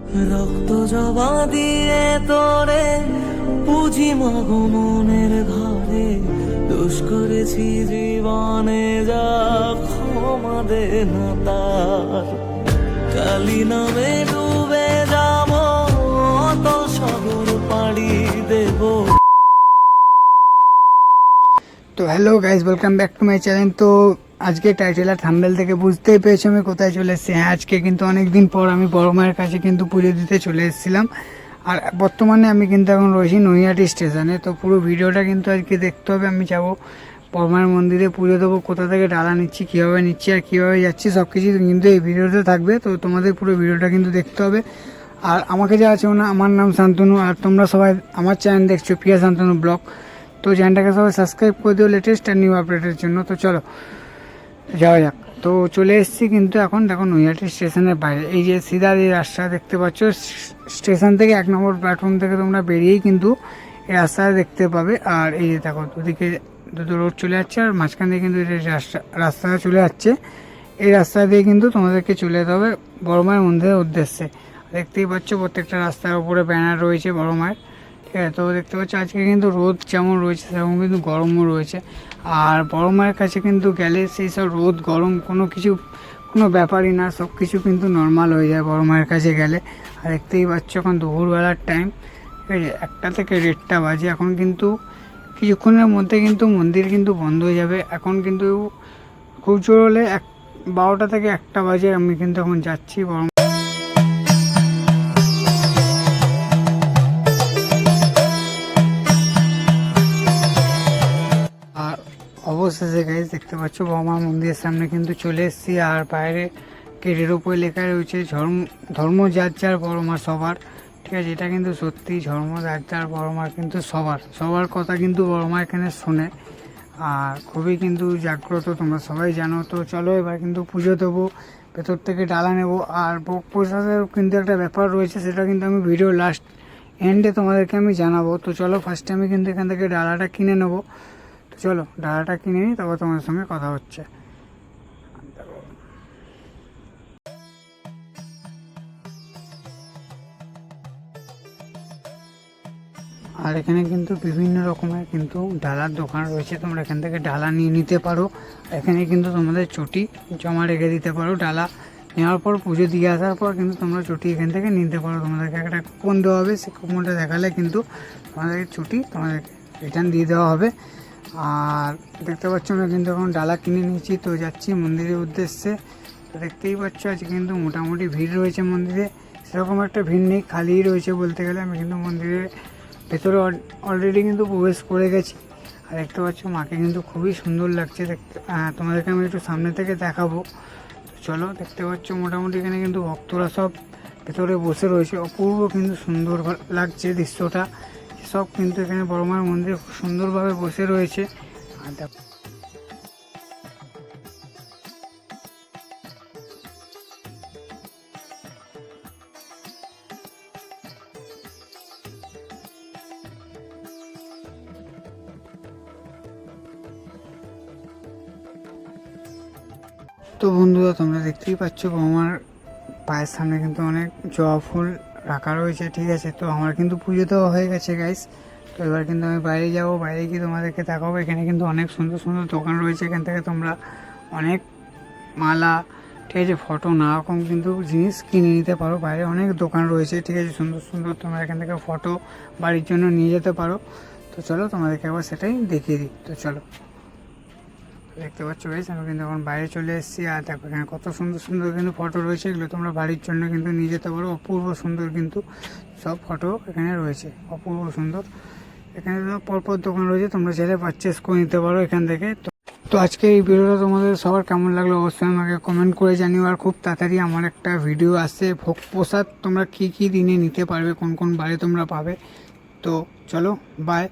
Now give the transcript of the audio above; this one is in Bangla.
রক্ত জবা দিয়ে তোরে পুঁজি মাগো মনের ঘরে, দোষ করেছি জীবনে যা ক্ষমা দে না তার। কালি নামে ডুবে যাব অতল সাগর পাড়ি দেব। তো hello guys, welcome back to my channel. তো আজকে টাইটেল আর থাম্বনেল থেকে বুঝতেই পেরেছি আমি কোথায় চলে এসেছি। হ্যাঁ, আজকে কিন্তু অনেক দিন পর আমি বড় মায়ের কাছে কিন্তু পুজো দিতে চলে এসেছিলাম। আর বর্তমানে আমি কিন্তু এখন রয়েছি নৈহাটি স্টেশনে। তো পুরো ভিডিওটা কিন্তু আজকে দেখতে হবে। আমি যাবো বড় মায়ের মন্দিরে পুজো দেবো, কোথা থেকে ডালা নিচ্ছি, কীভাবে নিচ্ছি আর কীভাবে যাচ্ছি সব কিছু কিন্তু এই ভিডিওতে থাকবে। তো তোমাদের পুরো ভিডিওটা কিন্তু দেখতে হবে। আর আমাকে যা আছে না, আমার নাম শান্তনু, আর তোমরা সবাই আমার চ্যানেল দেখছো প্রিয়া শান্তনু ব্লগ। তো চ্যানেলটাকে সবাই সাবস্ক্রাইব করে দিও লেটেস্ট আর নিউ আপডেটের জন্য। তো চলো যাওয়া যাক। তো চলে এসেছি কিন্তু এখন দেখো নৈহাটি স্টেশনের বাইরে। এই যে সিধা এই রাস্তা দেখতে পাচ্ছ, স্টেশন থেকে 1 নম্বর প্ল্যাটফর্ম থেকে তোমরা বেরিয়েই কিন্তু এই রাস্তাটা দেখতে পাবে। আর এই যে দেখো দুদিকে দুটো রোড চলে যাচ্ছে, আর মাঝখান দিয়ে কিন্তু এই রাস্তাটা চলে যাচ্ছে। এই রাস্তা দিয়ে কিন্তু তোমাদেরকে চলে যেতে হবে বড় মায়ের মন্দিরের উদ্দেশ্যে। দেখতেই পাচ্ছ প্রত্যেকটা রাস্তার উপরে ব্যানার রয়েছে বড় মায়ের। ঠিক আছে, তো দেখতে পাচ্ছ আজকে কিন্তু রোদ যেমন রয়েছে সেরকম কিন্তু গরমও রয়েছে। আর বড় মায়ের কাছে কিন্তু গেলে সেই সব রোদ গরম কোনো ব্যাপারই না, সব কিছু কিন্তু নর্মাল হয়ে যায় বড় মায়ের কাছে গেলে। আর দেখতেই পাচ্ছ এখন দুপুরবেলার টাইম, ঠিক আছে, 1টা থেকে 1:30 বাজে। এখন কিন্তু কিছুক্ষণের মধ্যে কিন্তু মন্দির কিন্তু বন্ধ হয়ে যাবে। এখন কিন্তু খুব জোর হলে 12টা থেকে 1টা বাজে। আমি কিন্তু এখন যাচ্ছি বড়। আর অবশেষে গাইজ দেখতে পাচ্ছ বড়মা মন্দিরের সামনে কিন্তু চলে এসেছি। আর বাইরে গেটের উপরে লেখা রয়েছে ধর্ম যার যার বড়মা সবার। ঠিক আছে, এটা কিন্তু সত্যি, ধর্ম যার যার বড়মা কিন্তু সবার কথা কিন্তু বড়মা এখানে শোনে। আর খুবই কিন্তু জাগ্রত, তোমরা সবাই জানো। তো চলো এবার কিন্তু পুজো দেবো, ভেতর থেকে ডালা নেবো। আর ভোগ প্রসাদের কিন্তু একটা ব্যাপার রয়েছে, সেটা কিন্তু আমি ভিডিও লাস্ট এন্ডে তোমাদেরকে আমি জানাবো। তো চলো ফার্স্টে আমি কিন্তু এখান থেকে ডালাটা কিনে নেবো। তো চলো ডালাটা কিনে নিই, তারপর তোমার সঙ্গে কথা হচ্ছে। আর এখানে কিন্তু বিভিন্ন রকমের কিন্তু ডালার দোকান রয়েছে, তোমরা এখান থেকে ডালা নিয়ে নিতে পারো। এখানে কিন্তু তোমাদের চটি জমা রেখে দিতে পারো। ডালা নেওয়ার পর পুজো দিয়ে আসার পর কিন্তু তোমরা চটি এখান থেকে নিতে পারো। তোমাদেরকে একটা কুপন দেওয়া হবে, সেই কুপনটা দেখালে কিন্তু তোমাদেরকে চটি তোমাদেরকে রিটার্ন দিয়ে দেওয়া হবে। আর দেখতে পাচ্ছ আমরা কিন্তু এখন ডালা কিনে নিয়েছি, তো যাচ্ছি মন্দিরের উদ্দেশ্যে। তো দেখতেই পাচ্ছ আজকে কিন্তু মোটামুটি ভিড় রয়েছে মন্দিরে, সেরকম একটা ভিড় নেই, খালিই রয়েছে বলতে গেলে। আমি কিন্তু মন্দিরে ভেতরে অলরেডি কিন্তু প্রবেশ করে গেছি। আর দেখতে পাচ্ছ মাকে কিন্তু খুবই সুন্দর লাগছে দেখতে। তোমাদেরকে আমি একটু সামনে থেকে দেখাবো। চলো দেখতে পাচ্ছ মোটামুটি এখানে কিন্তু ভক্তরা সব ভেতরে বসে রয়েছে। অপূর্ব কিন্তু সুন্দর লাগছে দৃশ্যটা। সব কিন্তু এখানে বড় মায়ের মন্দিরে খুব সুন্দরভাবে বসে রয়েছে। আর দেখো তো বন্ধুরা তোমরা দেখতেই পাচ্ছ আমার পায়ের সামনে কিন্তু অনেক জবা ফুল রাখা রয়েছে। ঠিক আছে, তো আমার কিন্তু পুজো দেওয়া হয়ে গেছে গাইস। তো এবার কিন্তু আমি বাইরে যাবো, বাইরে গিয়ে তোমাদেরকে দেখাবো। এখানে কিন্তু অনেক সুন্দর সুন্দর দোকান রয়েছে, এখান থেকে তোমরা অনেক মালা, ঠিক আছে, ফটো নানা রকম কিন্তু জিনিস কিনে নিতে পারো। বাইরে অনেক দোকান রয়েছে, ঠিক আছে, সুন্দর সুন্দর। তোমরা এখান থেকে ফটো বাড়ির জন্য নিয়ে যেতে পারো। তো চলো তোমাদেরকে একবার সেটাই দেখিয়ে দিই। তো চলো দেখতে পাচ্ছ গাইস, আমি কিন্তু এখন বাইরে চলে এসেছি। আর দেখো এখানে কত সুন্দর সুন্দর কিন্তু ফটো রয়েছে, এগুলো তোমরা বাড়ির জন্য কিন্তু নিয়ে যেতে পারো। অপূর্ব সুন্দর কিন্তু সব ফটো এখানে রয়েছে, অপূর্ব সুন্দর। এখানে সব পরপর দোকান রয়েছে, তোমরা চাইলে পারচেস করে নিতে পারো এখান থেকে। তো আজকে এই ভিডিওটা তোমাদের সবার কেমন লাগলো অবশ্যই আমাকে কমেন্ট করে জানিও। আর খুব তাড়াতাড়ি আমার একটা ভিডিও আসছে ভোগ প্রসাদ তোমরা কী কী দিনে নিতে পারবে, কোন কোন বারে তোমরা পাবে। তো চলো বাই।